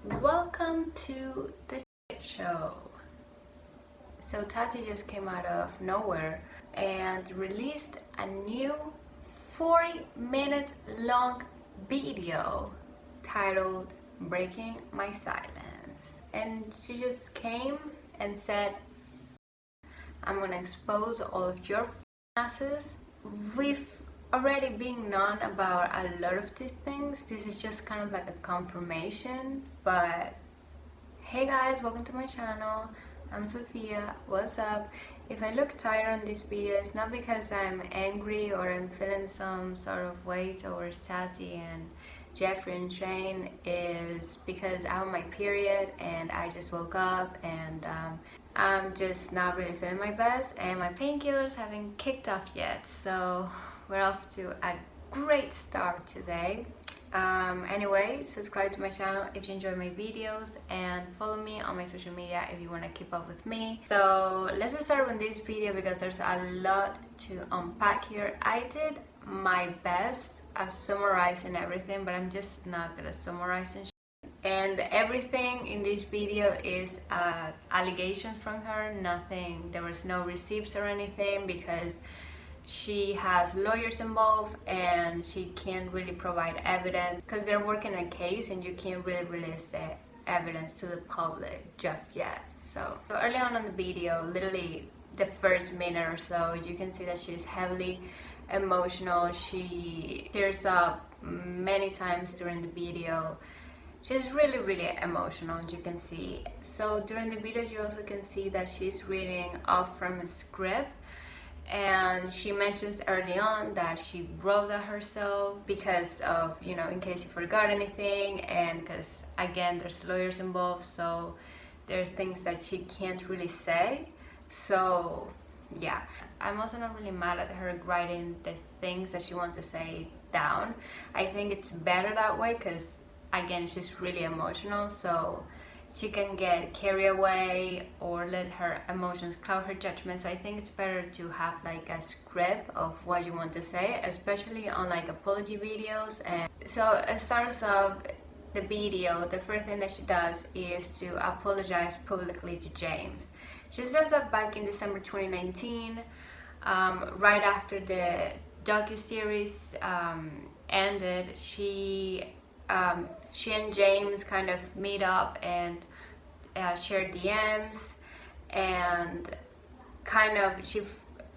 Welcome to the show. So Tati just came out of nowhere and released a new 40-minute long video titled Breaking My Silence. And she just came and said, I'm gonna expose all of your asses. We've already been known about a lot of these things. This is just kind of like a confirmation. But hey guys, welcome to my channel. I'm Sophia. What's up? If I look tired on this video, it's not because I'm angry or I'm feeling some sort of way towards Tati and Jeffree and Shane. Is because I'm on my period and I just woke up and I'm just not really feeling my best, and my painkillers haven't kicked off yet, so we're off to a great start today. Anyway, subscribe to my channel if you enjoy my videos and follow me on my social media if you want to keep up with me. So let's just start with this video because there's a lot to unpack here. I did my best at summarizing everything, but I'm just not gonna summarize and everything in this video is allegations from her. Nothing, there was no receipts or anything because she has lawyers involved and she can't really provide evidence because they're working a case and you can't really release the evidence to the public just yet. So early on in the video, literally the first minute or so, you can see that she's heavily emotional. She tears up many times during the video. She's really emotional, as you can see. So during the video you also can see that she's reading off from a script, and she mentions early on that she wrote that herself because of, you know, in case you forgot anything, and because again there's lawyers involved, so there's things that she can't really say. So yeah, I'm also not really mad at her writing the things that she wants to say down. I think it's better that way because again she's really emotional, so she can get carried away or let her emotions cloud her judgment. So I think it's better to have like a script of what you want to say, especially on like apology videos. And so it starts off the video, the first thing that she does is to apologize publicly to James. She says that back in December 2019, right after the docuseries ended, she and James kind of meet up and share DMs, and kind of she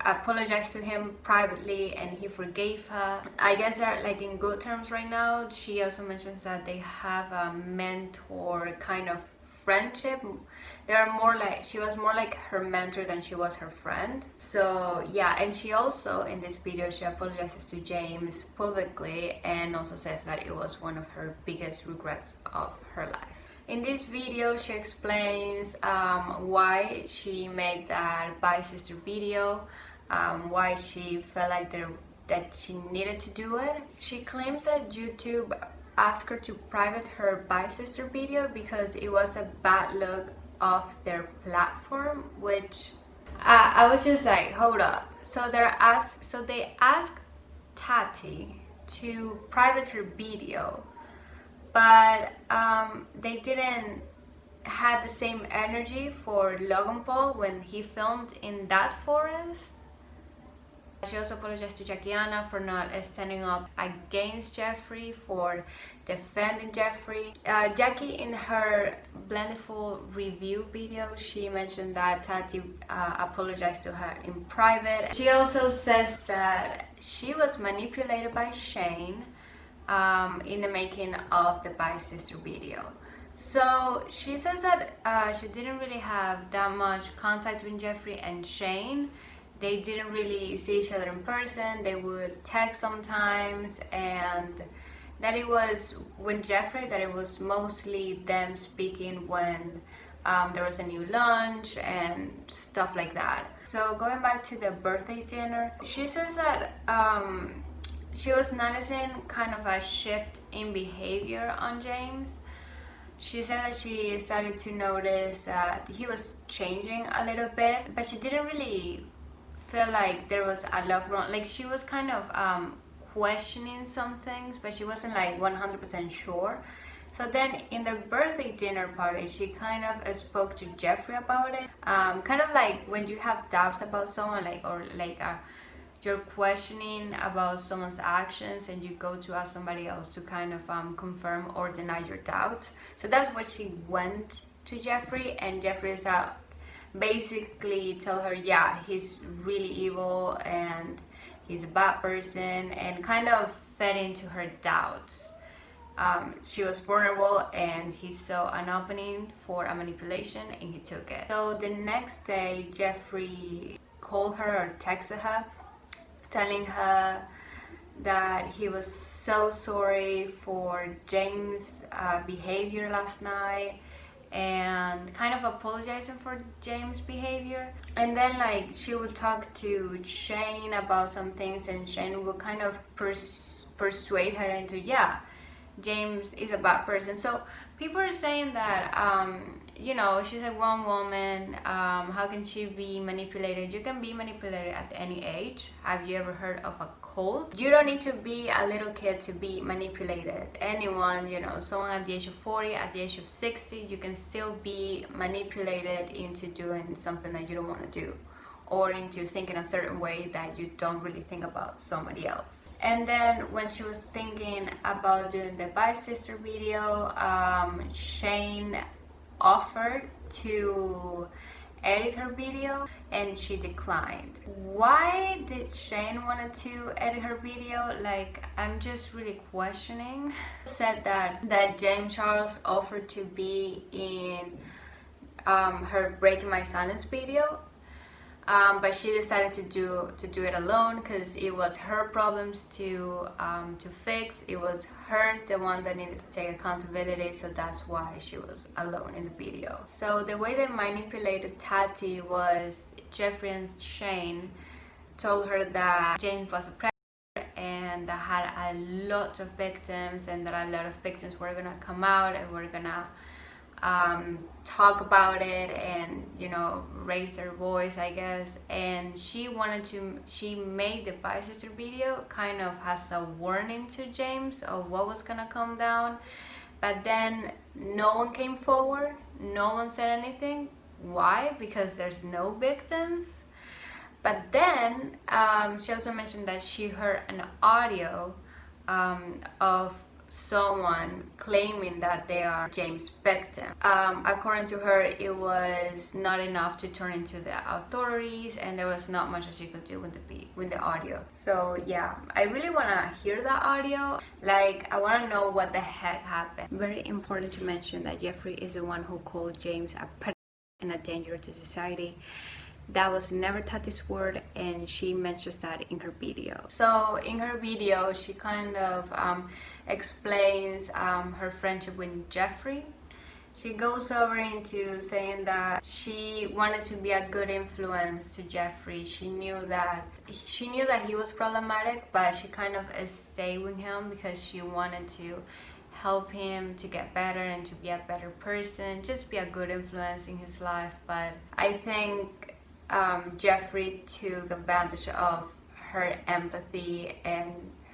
apologized to him privately and he forgave her. I guess they're like in good terms right now. She also mentions that they have a mentor kind of friendship. They're more like, she was more like her mentor than she was her friend. So yeah, and she also in this video she apologizes to James publicly and also says that it was one of her biggest regrets of her life. In this video she explains why she made that Bye Sister video, why she felt like that she needed to do it. She claims that YouTube asked her to private her Bye Sister video because it was a bad look of their platform, which I was just like, hold up. So they asked Tati to private her video, but they didn't have the same energy for Logan Paul when he filmed in that forest. She also apologized to Jackiana for not standing up against Jeffree, for defending Jeffree. Jackie, in her Blendful review video, she mentioned that Tati apologized to her in private. She also says that she was manipulated by Shane in the making of the Bye Sister video. So she says that she didn't really have that much contact with Jeffree and Shane. They didn't really see each other in person. They would text sometimes, and that it was with Jeffree that it was mostly them speaking when there was a new launch and stuff like that. So going back to the birthday dinner, she says that she was noticing kind of a shift in behavior on James. She said that she started to notice that he was changing a little bit, but she didn't really feel like there was a lot wrong. Like she was kind of questioning some things, but she wasn't like 100% sure. So then in the birthday dinner party, she kind of spoke to Jeffree about it. Kind of like when you have doubts about someone, you're questioning about someone's actions and you go to ask somebody else to kind of confirm or deny your doubts. So that's what she went to Jeffree, and Jeffree is basically tell her, yeah, he's really evil and he's a bad person, and kind of fed into her doubts. She was vulnerable and he saw an opening for a manipulation and he took it. So the next day, Jeffree called her or texted her telling her that he was so sorry for James' behavior last night and kind of apologizing for James' behavior. And then like she would talk to Shane about some things, and Shane would kind of persuade her into, yeah, James is a bad person. So people are saying that she's a grown woman, how can she be manipulated? You can be manipulated at any age. Have you ever heard of a cult? You don't need to be a little kid to be manipulated. Anyone, someone at the age of 40, at the age of 60, you can still be manipulated into doing something that you don't want to do, or into thinking a certain way that you don't really think about somebody else. And then when she was thinking about doing the Bye Sister video, Shane offered to edit her video and she declined. Why did Shane wanted to edit her video? Like, I'm just really questioning. Said that James Charles offered to be in her Breaking My Silence video, but she decided to do it alone because it was her problems to fix. It was her the one that needed to take accountability, so that's why she was alone in the video. So the way they manipulated Tati was Jeffree and Shane told her that James was a predator and that had a lot of victims, and that a lot of victims were gonna come out and were gonna talk about it and raise their voice, I guess. And she made the Bye Sister video kind of as a warning to James of what was gonna come down, but then no one came forward, no one said anything. Why? Because there's no victims. But then she also mentioned that she heard an audio of someone claiming that they are James' victim. According to her, it was not enough to turn into the authorities, and there was not much that she could do with the audio. So yeah, I really want to hear that audio. Like, I want to know what the heck happened. Very important to mention that Jeffree is the one who called James a predator and a danger to society. That was never Tati's word, and she mentions that in her video. So in her video, she kind of explains her friendship with Jeffree. She goes over into saying that she wanted to be a good influence to Jeffree. She knew that he was problematic, but she kind of stayed with him because she wanted to help him to get better and to be a better person, just be a good influence in his life. But I think Jeffree took advantage of her empathy and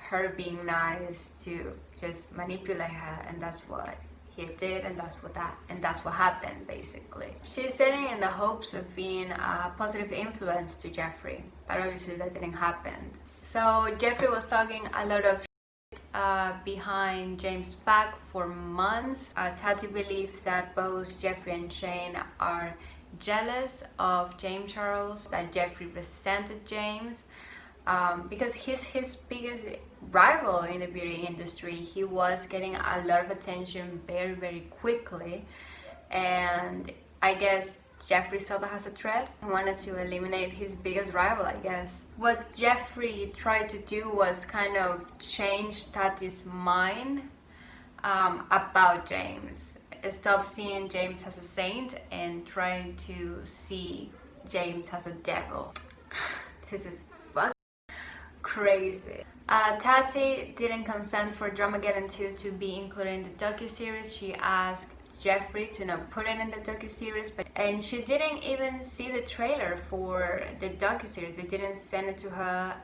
her being nice to just manipulate her, and that's what he did, and that's what happened basically. She's sitting in the hopes of being a positive influence to Jeffree, but obviously that didn't happen. So Jeffree was talking a lot of behind James' back for months. Tati believes that both Jeffree and Shane are jealous of James Charles, that Jeffree resented James because he's his biggest rival in the beauty industry. He was getting a lot of attention very, very quickly, and I guess Jeffree saw that as a threat and wanted to eliminate his biggest rival, I guess. What Jeffree tried to do was kind of change Tati's mind about James. Stop seeing James as a saint and trying to see James as a devil. This is fucking crazy. Tati didn't consent for Dramageddon 2 to be included in the docuseries. She asked Jeffree to not put it in the docuseries, and she didn't even see the trailer for the docuseries. They didn't send it to her,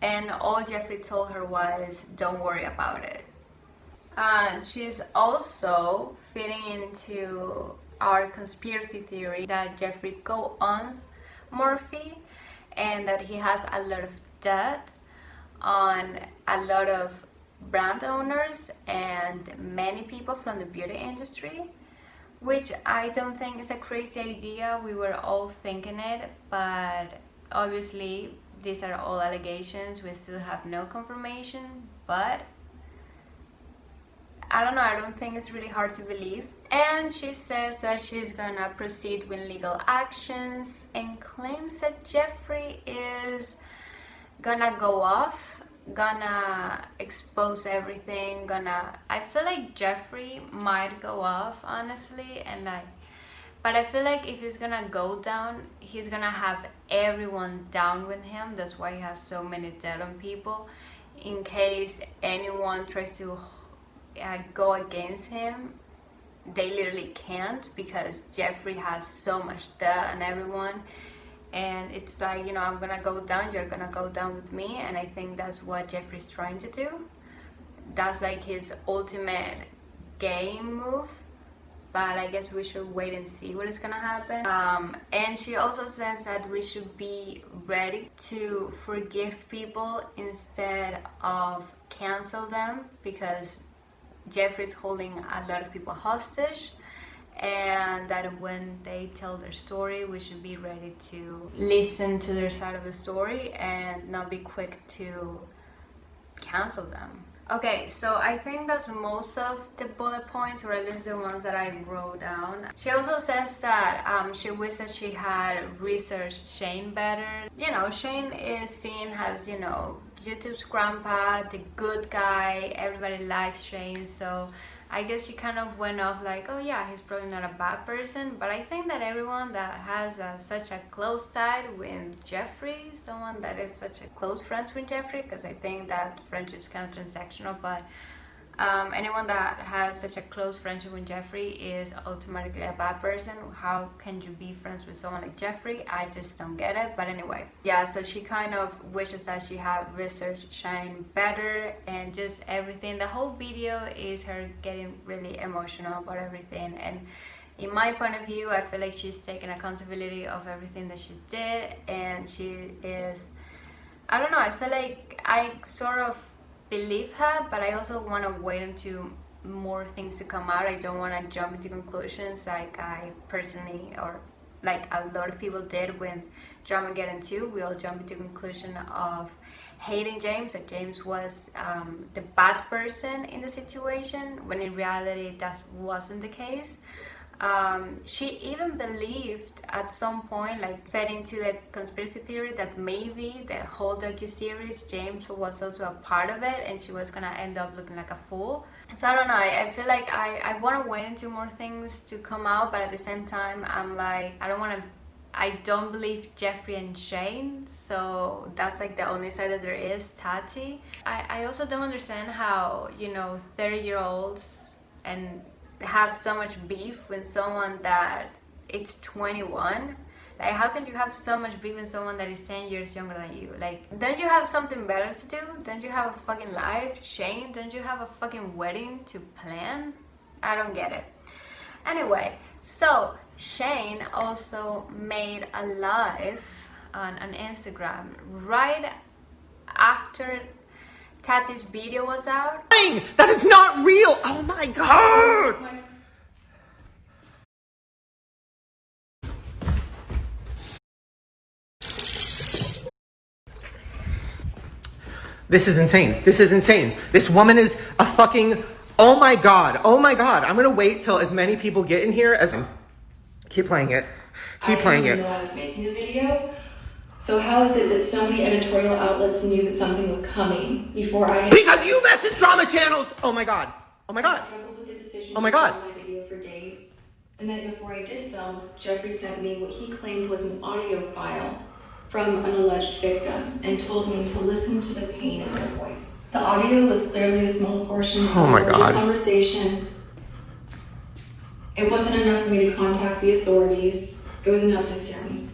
and all Jeffree told her was, don't worry about it. She's also fitting into our conspiracy theory that Jeffree co-owns Morphe and that he has a lot of debt on a lot of brand owners and many people from the beauty industry, which I don't think is a crazy idea. We were all thinking it, but obviously these are all allegations. We still have no confirmation, but I don't know, I don't think it's really hard to believe. And she says that she's gonna proceed with legal actions and claims that Jeffree is gonna go off, gonna expose everything, I feel like Jeffree might go off, honestly, and but I feel like if he's gonna go down, he's gonna have everyone down with him. That's why he has so many debt on people, in case anyone tries to go against him. They literally can't, because Jeffree has so much debt on everyone, and it's like, you know, I'm gonna go down, you're gonna go down with me. And I think that's what Jeffree's trying to do. That's like his ultimate game move, but I guess we should wait and see what is gonna happen. And she also says that we should be ready to forgive people instead of cancel them, because Jeffree's holding a lot of people hostage, and that when they tell their story, we should be ready to listen to their side of the story and not be quick to cancel them. Okay, so I think that's most of the bullet points, or at least the ones that I wrote down. She also says that she wishes that she had researched Shane better. You know, Shane is seen as, you know, YouTube's grandpa, the good guy, everybody likes Shane, so I guess she kind of went off like, oh yeah, he's probably not a bad person. But I think that everyone that has such a close tie with Jeffree, someone that is such a close friends with Jeffree, because I think that friendship's kind of transactional, but anyone that has such a close friendship with Jeffree is automatically a bad person. How can you be friends with someone like Jeffree? I just don't get it. But anyway, yeah, so she kind of wishes that she had researched Shine better, and just everything. The whole video is her getting really emotional about everything, and in my point of view, I feel like she's taking accountability of everything that she did, and she is, I don't know, I feel like I sort of believe her, but I also want to wait until more things to come out. I don't want to jump into conclusions like I personally, or like a lot of people did when Drama Get Into. We all jump into conclusion of hating James, that James was the bad person in the situation, when in reality that wasn't the case. She even believed at some point, like fed into the conspiracy theory, that maybe the whole docu-series James was also a part of it, and she was gonna end up looking like a fool. So I don't know, I feel like I want to wait until more things to come out, but at the same time I'm like, I don't believe Jeffree and Shane, so that's like the only side that there is, Tati. I also don't understand how, you know, 30-year-olds and have so much beef with someone that it's 21. Like, how can you have so much beef with someone that is 10 years younger than you? Like, don't you have something better to do? Don't you have a fucking life? Shane, don't you have a fucking wedding to plan? I don't get it. Anyway, so Shane also made a live on Instagram right after Tati's video was out. That is not real! Oh my god! This is insane. This is insane. This woman is a fucking... Oh my god. Oh my god. I'm gonna wait till as many people get in here as... Keep playing it. Keep playing it. I didn't know I was making a video. So how is it that so many editorial outlets knew that something was coming before I... Because you message drama channels! Oh my god. Oh my god. I struggled with the decision Oh my to god. film my video for days. The night before I did film, Jeffree sent me what he claimed was an audio file from an alleged victim and told me to listen to the pain in her voice. The audio was clearly a small portion of the conversation. It wasn't enough for me to contact the authorities. It was enough to scare me.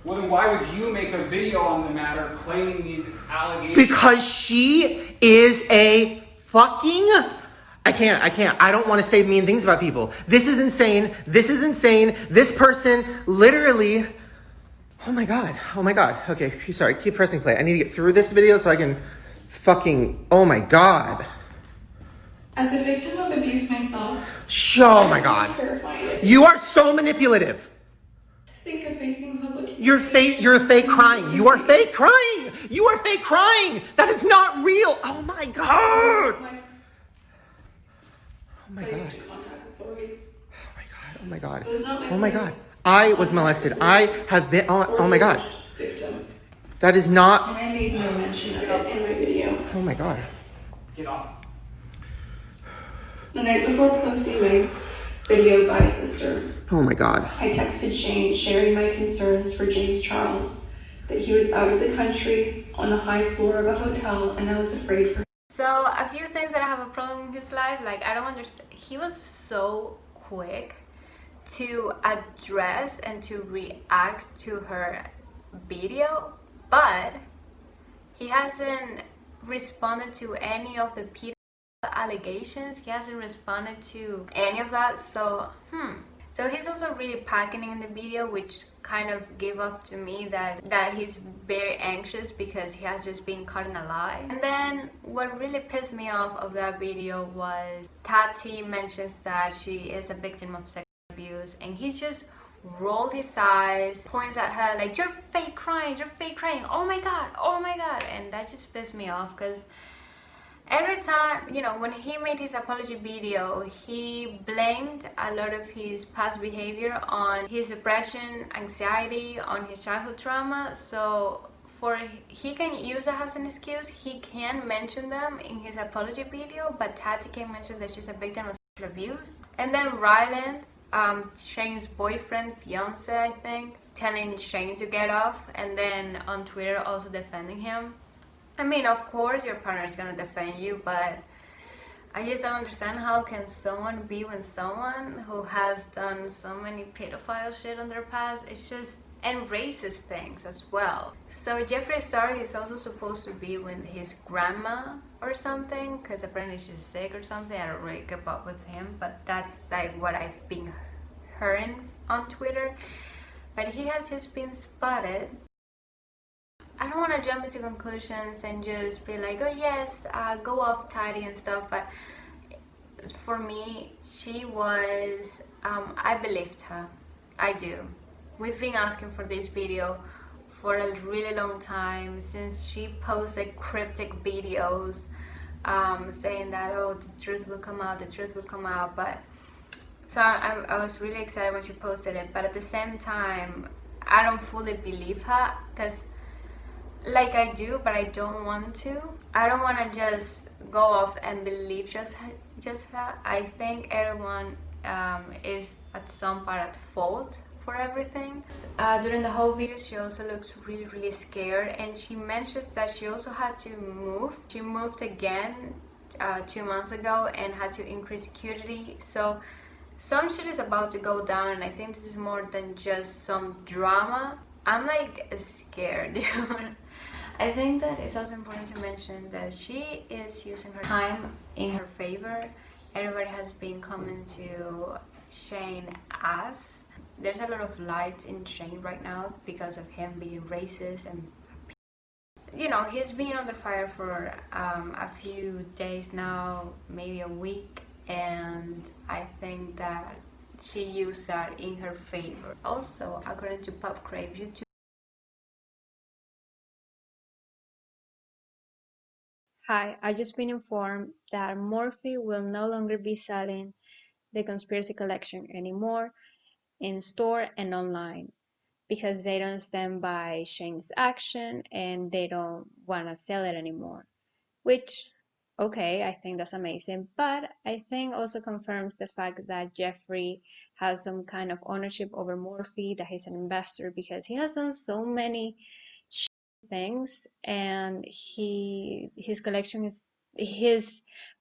Well, then why would you make a video on the matter claiming these allegations? Because she is a fucking... I can't. I don't want to say mean things about people. This is insane. This person literally... Oh my God. Okay, sorry. Keep pressing play. I need to get through this video so I can fucking... Oh my God. As a victim of abuse myself, Oh my God. terrified. You are so manipulative. To think of facing public. You're fake crying. You are fake crying. That is not real. Oh my God. Oh my God. Contact authorities. Oh my God. It was not my Oh my place. God. I was molested. I have been... Oh my God. Victim. That is not... And I made no mention of it in my video. Oh my God. Get off. The night before posting my video, by sister, Oh my God. I texted Shane sharing my concerns for James Charles, that he was out of the country on the high floor of a hotel, and I was afraid for him. So a few things that I have a problem in his life, like I don't understand. He was so quick to address and to react to her video, but he hasn't responded to any of the allegations. He hasn't responded to any of that. So so he's also really packing in the video, which kind of gave off to me that he's very anxious because he has just been caught in a lie. And then what really pissed me off of that video was Tati mentions that she is a victim of sexual abuse, and he just rolled his eyes, points at her like, you're fake crying, oh my God. And that just pissed me off because every time, you know, when he made his apology video, he blamed a lot of his past behavior on his depression, anxiety, on his childhood trauma. So he can use that as an excuse. He can mention them in his apology video, but Tati can mention that she's a victim of sexual abuse. And then Ryland, Shane's boyfriend, fiance, I think, telling Shane to get off, and then on Twitter also defending him. I mean, of course your partner is gonna defend you, but I just don't understand how can someone be with someone who has done so many pedophile shit in their past. It's just, and racist things as well. So Jeffree Star is also supposed to be with his grandma or something, because apparently she's sick or something. I don't really keep up with him, but that's like what I've been hearing on Twitter. But he has just been spotted. I don't want to jump into conclusions and just be like, oh yes, go off Tati and stuff, but for me, she was, I believed her. I do. We've been asking for this video for a really long time, since she posted cryptic videos saying that, oh, the truth will come out, but so I was really excited when she posted it, but at the same time, I don't fully believe her, because like I do, but I don't want to. I don't want to just go off and believe just her. I think everyone is at some part at fault for everything. During the whole video, she also looks really scared, and she mentions that she also had to move. She moved again 2 months ago and had to increase security. So some shit is about to go down, and I think this is more than just some drama. I'm like scared, dude. I think that it's also important to mention that she is using her time in her favor. Everybody has been coming to Shane as. There's a lot of light in Shane right now because of him being racist, and you know, he's been under fire for a few days now, maybe a week, and I think that she used that in her favor. Also, according to Pop Crave YouTube, hi, I just been informed that Morphe will no longer be selling the Conspiracy Collection anymore in store and online, because they don't stand by Shane's action and they don't want to sell it anymore. Which, okay, I think that's amazing, but I think also confirms the fact that Jeffree has some kind of ownership over Morphe, that he's an investor, because he has done so many things, and his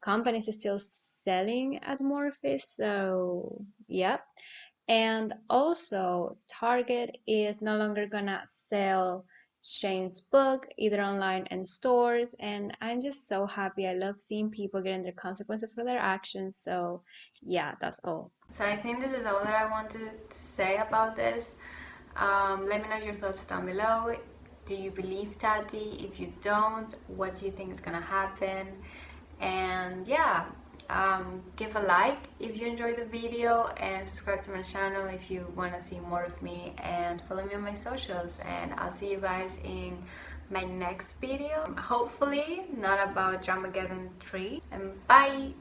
company is still selling at Morphe. So yeah. And also Target is no longer gonna sell Shane's book, either online and stores, and I'm just so happy. I love seeing people getting their consequences for their actions. So yeah, that's all. So I think this is all that I want to say about this. Let me know your thoughts down below. Do you believe Tati? If you don't, what do you think is gonna happen? And yeah, give a like if you enjoyed the video, and subscribe to my channel if you want to see more of me, and follow me on my socials. And I'll see you guys in my next video, hopefully not about Dramageddon 3. And bye.